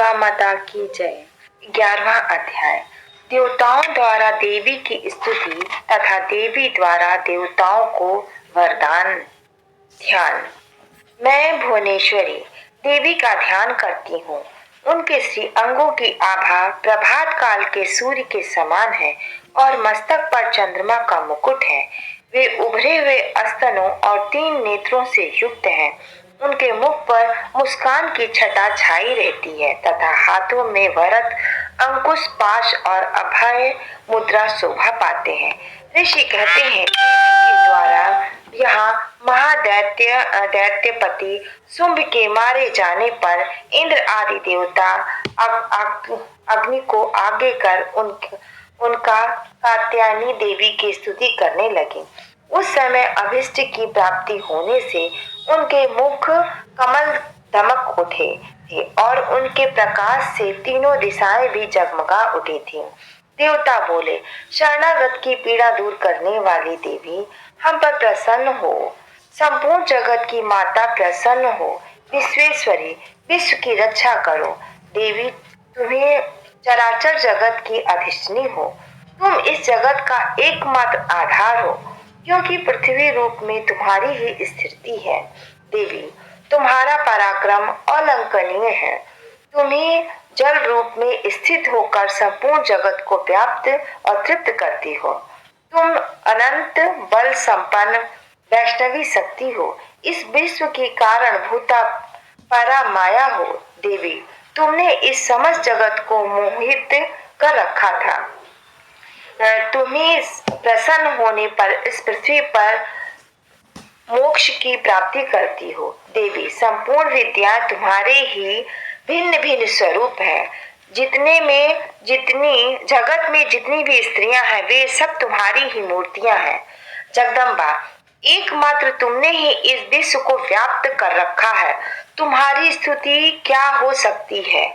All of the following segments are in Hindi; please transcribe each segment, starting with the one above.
दुर्गा माता की जय। 11वां अध्याय। देवताओं द्वारा देवी की स्तुति तथा देवी द्वारा देवताओं को वरदान। ध्यान। मैं भुवनेश्वरी देवी का ध्यान करती हूँ। उनके श्री अंगों की आभा प्रभात काल के सूर्य के समान है और मस्तक पर चंद्रमा का मुकुट है। वे उभरे हुए स्तनों और 3 नेत्रों से युक्त हैं। उनके मुख पर मुस्कान की छटा छाई रहती है तथा हाथों में वरद, अंकुश, पाश और अभय मुद्रा शोभा पाते हैं। ऋषि कहते हैं के द्वारा यहाँ दैत्यपति शुंभ के मारे जाने पर इंद्र आदि देवता अग्नि को आगे कर उनका कात्यायनी देवी की स्तुति करने लगे। उस समय अभिष्ट की प्राप्ति होने से उनके मुख कमल दमक उठे थे और उनके प्रकाश से तीनों दिशाएं भी जगमगा उठी थीं। देवता बोले, शरणागत की पीड़ा दूर करने वाली देवी, हम पर प्रसन्न हो। संपूर्ण जगत की माता प्रसन्न हो। विश्वेश्वरी, विश्व की रक्षा करो। देवी, तुम्हें चराचर जगत की अधिष्ठानी हो। तुम इस जगत का एकमात्र आधार हो, क्योंकि पृथ्वी रूप में तुम्हारी ही स्थिति है। देवी, तुम्हारा पराक्रम अलंकनीय है। तुम्हें जल रूप में स्थित होकर संपूर्ण जगत को व्याप्त और तृप्त करती हो। तुम अनंत बल संपन्न वैष्णवी शक्ति हो। इस विश्व की कारण भूता परा माया हो। देवी, तुमने इस समस्त जगत को मोहित कर रखा था। तुम्हें प्रसन्न होने पर इस पृथ्वी पर मोक्ष की प्राप्ति करती हो। देवी, संपूर्ण विद्या तुम्हारे ही भिन्न भिन्न स्वरूप है। जगत में जितनी भी स्त्रियां हैं, वे सब तुम्हारी ही मूर्तियां हैं। जगदम्बा, एकमात्र तुमने ही इस विश्व को व्याप्त कर रखा है। तुम्हारी स्तुति क्या हो सकती है?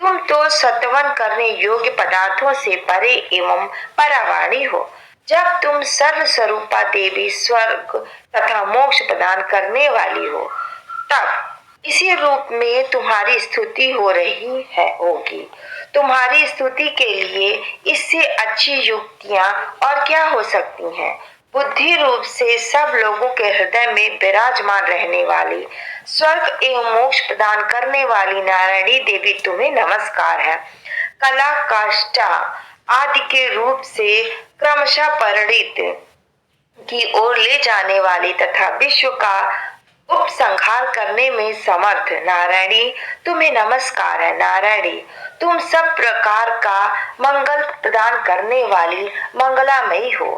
तुम तो सत्वन करने योग्य पदार्थों से परे एवं परावाणी हो। जब तुम सर्व स्वरूपा देवी स्वर्ग तथा मोक्ष प्रदान करने वाली हो, तब इसी रूप में तुम्हारी स्तुति हो रही है होगी। तुम्हारी स्तुति के लिए इससे अच्छी युक्तियां और क्या हो सकती हैं? बुद्धि रूप से सब लोगों के हृदय में विराजमान रहने वाली, स्वर्ग एवं मोक्ष प्रदान करने वाली नारायणी देवी, तुम्हें नमस्कार है। कला, काष्ठा आदि के रूप से क्रमशः परिणित की ओर ले जाने वाली तथा विश्व का उपसंहार करने में समर्थ नारायणी, तुम्हें नमस्कार है। नारायणी, तुम सब प्रकार का मंगल प्रदान करने वाली मंगलामयी हो,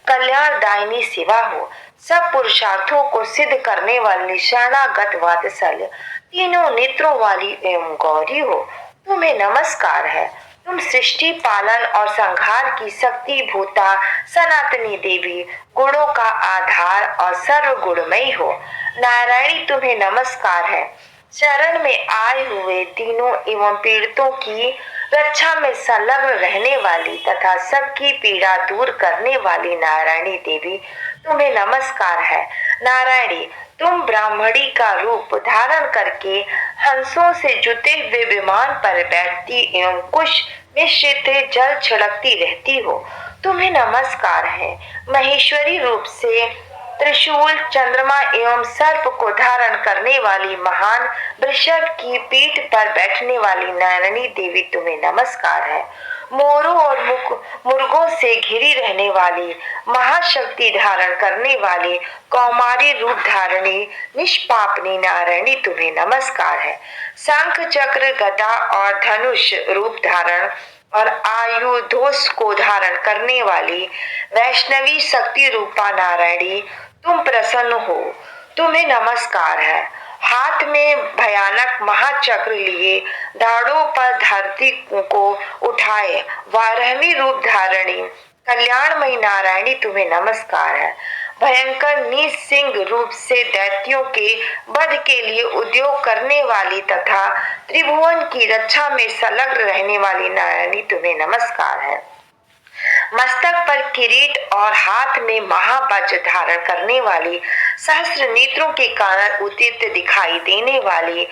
कल्याणदायिनी शिवा हो, सब पुरुषार्थों को सिद्ध करने वाली शरणागत वात्सल्य, तीनों नेत्रों वाली एवं गौरी हो। तुम्हें नमस्कार है। तुम सृष्टि, पालन और संहार की शक्ति भूता सनातनी देवी, गुणों का आधार और सर्व गुणमयी हो। नारायणी, तुम्हें नमस्कार है। शरण में आए हुए तीनों एवं पीड़ितों की रक्षा में संलग्न रहने वाली तथा सबकी पीड़ा दूर करने वाली नारायणी देवी, तुम्हें नमस्कार है। नारायणी, तुम ब्राह्मणी का रूप धारण करके हंसों से जुटे हुए विमान पर बैठती एवं कुश मिश्रित जल छिड़कती रहती हो। तुम्हें नमस्कार है। महेश्वरी रूप से त्रिशूल, चंद्रमा एवं सर्प को धारण करने वाली महान वृषभ की पीठ पर बैठने वाली नारायणी देवी, तुम्हें नमस्कार है। मोरों और मुर्गों से घिरी रहने वाली, महाशक्ति धारण करने वाली, कौमारी रूप धारणी निष्पापनी नारायणी, तुम्हें नमस्कार है। शंख, चक्र, गदा और धनुष रूप धारण और आयुधोष को धारण करने वाली वैष्णवी शक्ति रूपा नारायणी, तुम प्रसन्न हो। तुम्हें नमस्कार है। हाथ में भयानक महाचक्र लिए, दाढ़ों पर धरती को उठाए, वाराही रूप धारणी कल्याणमयी नारायणी, तुम्हें नमस्कार है। भयंकर नीच सिंह रूप से दैत्यों के वध के लिए उद्योग करने वाली तथा त्रिभुवन की रक्षा में संलग्न रहने वाली नारायणी, तुम्हें नमस्कार है। मस्तक पर किरीट और हाथ में महावज्र धारण करने वाली, सहस्त्र नेत्रों के कारण उदित दिखाई देने वाली,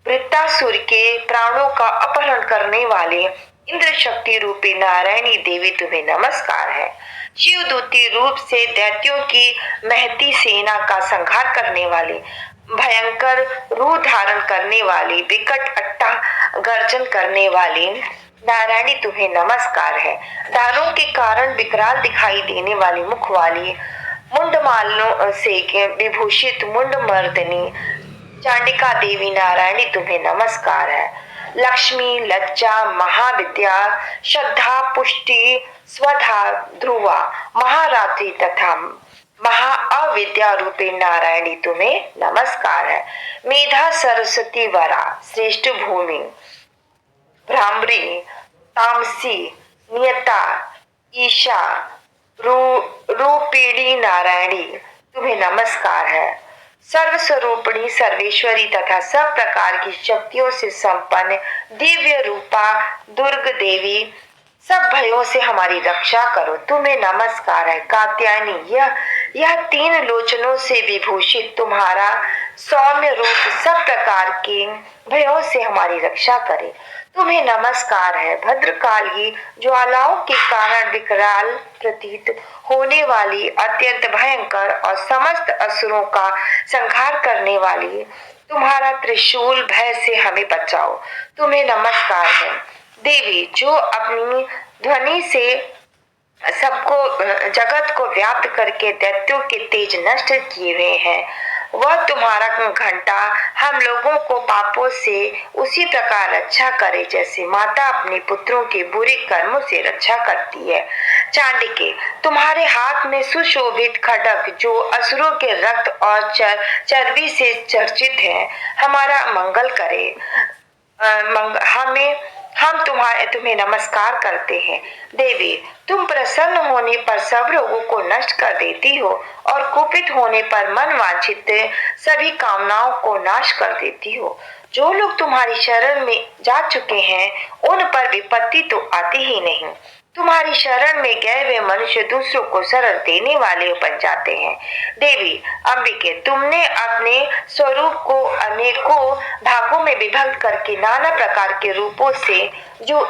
वृत्तासुर के प्राणों का अपहरण करने वाले इंद्र शक्ति रूपी नारायणी देवी तुम्हें नमस्कार है। शिवदूती रूप से दैत्यों की महती सेना का संहार करने वाले, भयंकर रूप धारण करने वाली, विकट अट्टा गर्जन करने वाली नारायणी तुम्हें नमस्कार है। दारों के कारण विकराल दिखाई देने वाली मुख वाली, मुंडमालों से विभूषित मुंड मर्दनी चांडिका देवी नारायणी तुम्हें नमस्कार है। लक्ष्मी, लज्जा, महाविद्या, श्रद्धा, पुष्टि, स्वधा, ध्रुवा, महारात्रि तथा महा अविद्या रूपी नारायणी तुम्हें नमस्कार है। मेधा, सरस्वती, वरा, श्रेष्ठ भूमि, भ्रामरी, तामसी, नियता, ईशा रूपिणी नारायणी तुम्हें नमस्कार है। सर्वस्वरूपिणी, सर्वेश्वरी तथा सब प्रकार की शक्तियों से संपन्न दिव्य रूपा दुर्ग देवी, सब भयों से हमारी रक्षा करो तुम्हें नमस्कार है। कात्यायनी, यह तीन लोचनों से विभूषित तुम्हारा सौम्य रूप सब प्रकार के भयों से हमारी रक्षा करे तुम्हें नमस्कार है। भद्रकाली, ज्वालाओं के कारण विकराल प्रतीत होने वाली, अत्यंत भयंकर और समस्त असुरों का संहार करने वाली तुम्हारा त्रिशूल भय से हमें बचाओ तुम्हें नमस्कार है। देवी, जो अपनी ध्वनि से सबको जगत को व्याप्त करके दैत्यों के तेज नष्ट किए हुए हैं, वह तुम्हारा घंटा हम लोगों को पापों से उसी प्रकार रक्षा करे जैसे माता अपने पुत्रों के बुरे कर्मों से रक्षा करती है। चांडिके, तुम्हारे हाथ में सुशोभित खड्ग जो असुरों के रक्त और चर्बी से चर्चित है, हमारा मंगल करे। हम तुम्हें नमस्कार करते हैं। देवी, तुम प्रसन्न होने पर सब रोगों को नष्ट कर देती हो और कुपित होने पर मन वांछित सभी कामनाओं को नाश कर देती हो। जो लोग तुम्हारी शरण में जा चुके हैं उन पर विपत्ति तो आती ही नहीं। तुम्हारी शरण में गए हुए मनुष्य दूसरों को शरण देने वाले बन जाते हैं। देवी अंबिके, तुमने अपने स्वरूप को अनेकों भागों में विभक्त करके नाना प्रकार के रूपों से जो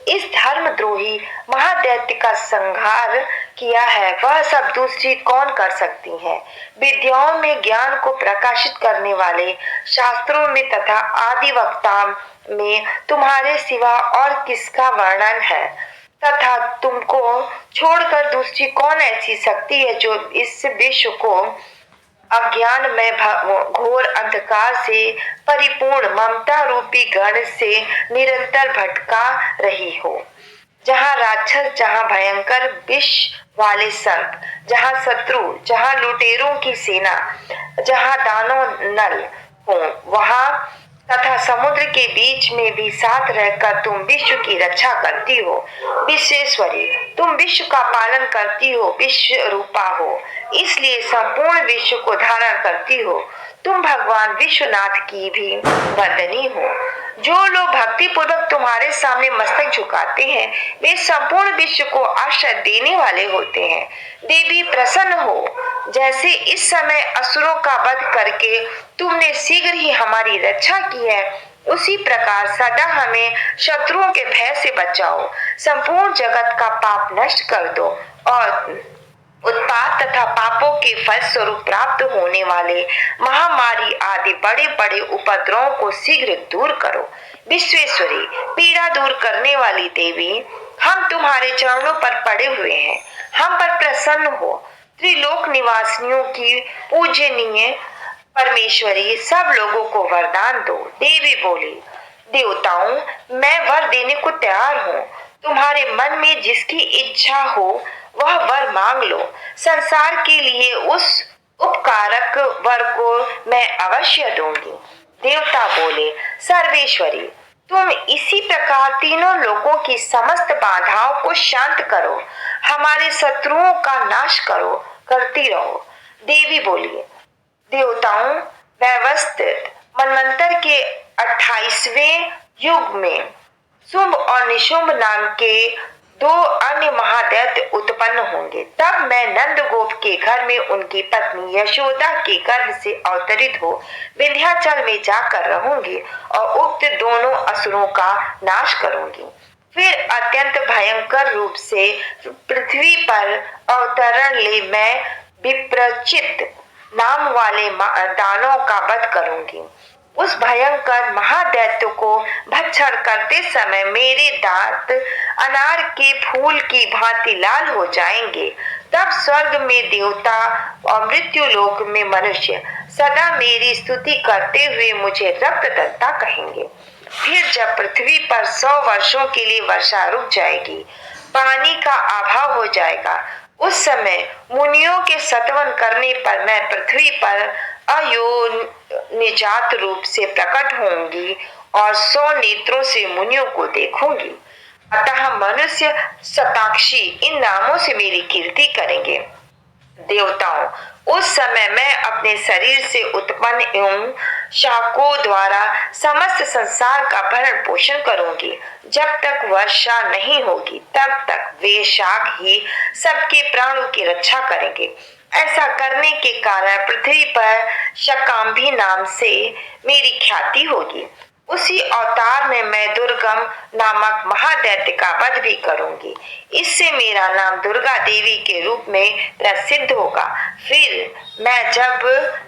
इस धर्मद्रोही महादैत्य का संहार किया है, वह सब दूसरी कौन कर सकती है। विद्याओं में ज्ञान को प्रकाशित करने वाले, शास्त्रों में तथा आदि वक्ता में तुम्हारे सिवा और किसका वर्णन है, तथा तुमको छोड़कर दूसरी कौन ऐसी शक्ति है जो इस विश्व को अज्ञान में घोर अंधकार से परिपूर्ण ममता रूपी गण से निरंतर भटका रही हो। जहाँ राक्षस, जहाँ भयंकर विष वाले सर्प, जहाँ शत्रु, जहाँ लुटेरों की सेना, जहाँ दानव नल हो, वहाँ तथा समुद्र के बीच में भी साथ रहकर तुम विश्व की रक्षा करती हो। विश्वेश्वरी, तुम विश्व का पालन करती हो, विश्व रूपा हो, इसलिए संपूर्ण विश्व को धारण करती हो। तुम भगवान विश्वनाथ की भी वंदनी हो। जो लोग भक्ति पूर्वक तुम्हारे सामने मस्तक झुकाते हैं, वे संपूर्ण विश्व को आश्रय देने वाले होते हैं। देवी प्रसन्न हो, जैसे इस समय असुरों का वध करके तुमने शीघ्र ही हमारी रक्षा की है, उसी प्रकार सदा हमें शत्रुओं के भय से बचाओ। संपूर्ण जगत का पाप नष्ट कर दो और उत्पात तथा पापों के फल स्वरूप प्राप्त होने वाले महामारी आदि बड़े बड़े उपद्रवों को शीघ्र दूर करो। विश्वेश्वरी, पीड़ा दूर करने वाली देवी, हम तुम्हारे चरणों पर पड़े हुए हैं, हम पर प्रसन्न हो। त्रिलोक निवासियों की पूजनीय परमेश्वरी, सब लोगों को वरदान दो। देवी बोली, देवताओं, मैं वर देने को तैयार हूँ। तुम्हारे मन में जिसकी इच्छा हो वह वर मांग लो। संसार के लिए उस उपकारक वर को मैं अवश्य दूंगी। देवता बोले, सर्वेश्वरी, तुम इसी प्रकार तीनों लोकों की समस्त बाधाओं को शांत करो, हमारे शत्रुओं का नाश करो, करती रहो। देवी बोली, देवताओं, व्यवस्थित मनवंतर के 28वें युग में शुंभ और निशुंभ नाम के दो अन्य महादैत्य उत्पन्न होंगे। तब मैं नंदगोप के घर में उनकी पत्नी यशोदा के गर्भ से अवतरित हो विंध्याचल में जाकर रहूंगी और उक्त दोनों असुरों का नाश करूंगी। फिर अत्यंत भयंकर रूप से पृथ्वी पर अवतरण ले मैं विप्रचित नाम वाले दानव का वध करूंगी। उस भयंकर महादैत्य को भक्षण करते समय मेरे दांत अनार के फूल की भांति लाल हो जाएंगे। तब स्वर्ग में देवता और मृत्यु लोक में मनुष्य सदा मेरी स्तुति करते हुए मुझे रक्तदंता कहेंगे। फिर जब पृथ्वी पर 100 वर्षों के लिए वर्षा रुक जाएगी, पानी का अभाव हो जाएगा, उस समय मुनियों के सत्वन करने पर मैं पृथ्वी पर अयोनिजात रूप से प्रकट होंगी और 100 नेत्रों से मुनियों को देखूंगी। अतः मनुष्य शताक्षी इन नामों से मेरी कीर्ति करेंगे। देवताओं, उस समय मैं अपने शरीर से उत्पन्न एवं शाखों द्वारा समस्त संसार का भरण पोषण करूंगी। जब तक वर्षा नहीं होगी तब तक वे शाख ही सबके प्राणों की रक्षा करेंगे। ऐसा करने के कारण पृथ्वी पर शकांभी नाम से मेरी ख्याति होगी। उसी अवतार में मैं दुर्गम नामक महादैत्य का वध भी करूंगी। इससे मेरा नाम दुर्गा देवी के रूप में प्रसिद्ध होगा। फिर मैं जब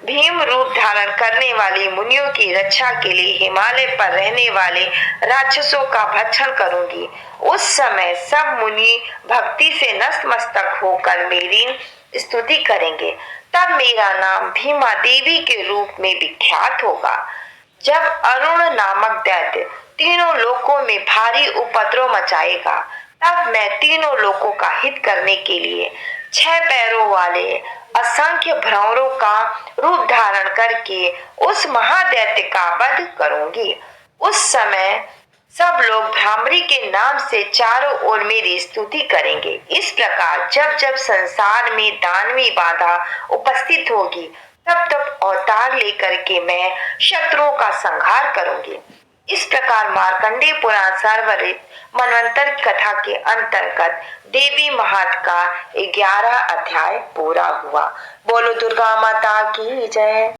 भीम रूप धारण करने वाली मुनियों की रक्षा के लिए हिमालय पर रहने वाले राक्षसों का भक्षण करूंगी, उस समय सब मुनि भक्ति से नतमस्तक होकर मेरी स्तुति करेंगे। तब मेरा नाम भीमा देवी के रूप में विख्यात होगा। जब अरुण नामक दैत्य तीनों लोकों में भारी उपद्रव मचाएगा, तब मैं तीनों लोकों का हित करने के लिए 6 पैरों वाले असंख्य भ्रमरों का रूप धारण करके उस महादैत्य का वध करूंगी। उस समय सब लोग भ्रामरी के नाम से चारों ओर मेरी स्तुति करेंगे। इस प्रकार जब जब संसार में दानवी बाधा उपस्थित होगी, तब तब अवतार लेकर के मैं शत्रुओं का संहार करूंगी। इस प्रकार मार्कंडेय पुराण सर्वरित मनवंतर कथा के अंतर्गत देवी महात्म का 11 अध्याय पूरा हुआ। बोलो दुर्गा माता की जय।